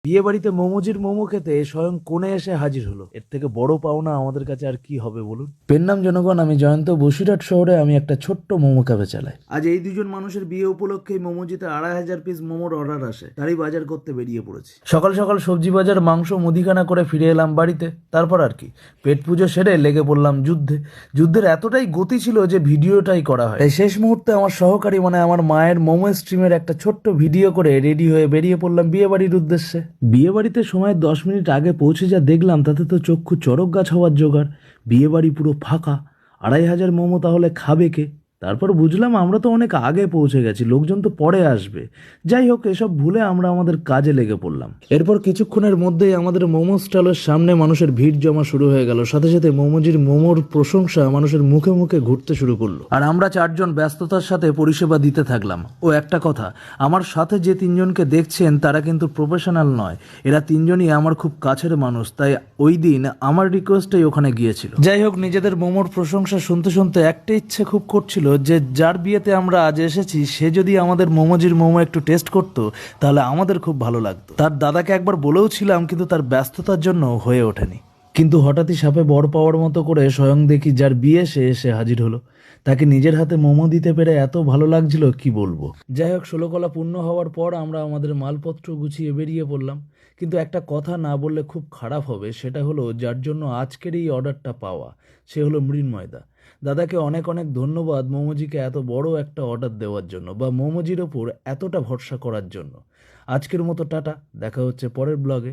বিয়ে বাড়িতে মোমোজির মোমো খেতে স্বয়ং কোণে এসে হাজির হলো। এর থেকে বড় পাওনা আমাদের কাছে আর কি হবে বলুন। পেন্নাম জনগণ, আমি জয়ন্ত, বসিরহাট শহরে আমি একটা ছোট্ট মোমো ক্যাফে চালাই। আজ এই দুজন মানুষের বিয়ে উপলক্ষে মোমোজিতে 2,500 পিস মোমোর অর্ডার আসে, তারই বাজার করতে বেরিয়ে পড়েছি। সকাল সকাল সবজি বাজার, মাংস, মুদিখানা করে ফিরে এলাম বাড়িতে। তারপর আর কি, পেট পুজো সেরে লেগে পড়লাম যুদ্ধে। যুদ্ধের এতটাই গতি ছিল যে ভিডিওটাই করা হয়। তাই শেষ মুহূর্তে আমার সহকারী মানে আমার মায়ের মোমো স্ট্রিমের একটা ছোট্ট ভিডিও করে রেডি হয়ে বেরিয়ে পড়লাম বিয়ে বাড়ির উদ্দেশ্যে। বিয়ে বাড়িতে সময় 10 মিনিট আগে পৌঁছে যা দেখলাম তাতে তো চক্ষু চড়ক গাছ হওয়ার জোগাড়। বিয়ে বাড়ি পুরো ফাঁকা। 2,500 মোমো তাহলে খাবে কে? তারপর বুঝলাম আমরা তো অনেক আগে পৌঁছে গেছি, লোকজন তো পরে আসবে। যাই হোক, এসব ভুলে আমরা আমাদের কাজে লেগে পড়লাম। এরপর কিছুক্ষণের মধ্যেই আমাদের মোমো স্টলের সামনে মানুষের ভিড় জমা শুরু হয়ে গেল। সাথে সাথে মোমোজির মোমোর প্রশংসা মানুষের মুখে মুখে ঘুরতে শুরু করলো। আর আমরা 4 জন ব্যস্ততার সাথে পরিষেবা দিতে থাকলাম। ও একটা কথা, আমার সাথে যে 3 জনকে দেখছেন তারা কিন্তু প্রফেশনাল নয়। এরা 3 জনই আমার খুব কাছের মানুষ, তাই ওই দিন আমার রিকোয়েস্টেই ওখানে গিয়েছিল। যাই হোক, নিজেদের মোমোর প্রশংসা শুনতে শুনতে একটা ইচ্ছে খুব করছিল যে যার বিয়েতে আমরা আজ এসেছি সে যদি আমাদের মোমোজির মোমো একটু টেস্ট করতো তাহলে আমাদের খুব ভালো লাগতো। তার দাদাকে একবার বলেও ছিলাম, কিন্তু তার ব্যস্ততার জন্য হয়ে ওঠেনি। কিন্তু হঠাৎই সাপে বর পাওয়ার মতো করে স্বয়ং দেখি যার বিয়ে সে এসে হাজির হলো। তাকে নিজের হাতে মোমো দিতে পেরে এত ভালো লাগছিল কি বলবো। যাই হোক, 16 কলা পূর্ণ হওয়ার পর আমরা আমাদের মালপত্র গুছিয়ে বেরিয়ে পড়লাম। কিন্তু একটা কথা না বললে খুব খারাপ হবে, সেটা হলো যার জন্য আজকের এই অর্ডারটা পাওয়া, সে হলো মৃন্ময়দা। দাদাকে অনেক অনেক ধন্যবাদ মোমোজিকে এত বড় একটা অর্ডার দেওয়ার জন্য, বা মোমোজির ওপর এতটা ভরসা করার জন্য। আজকের মতো টাটা, দেখা হচ্ছে পরের ব্লগে।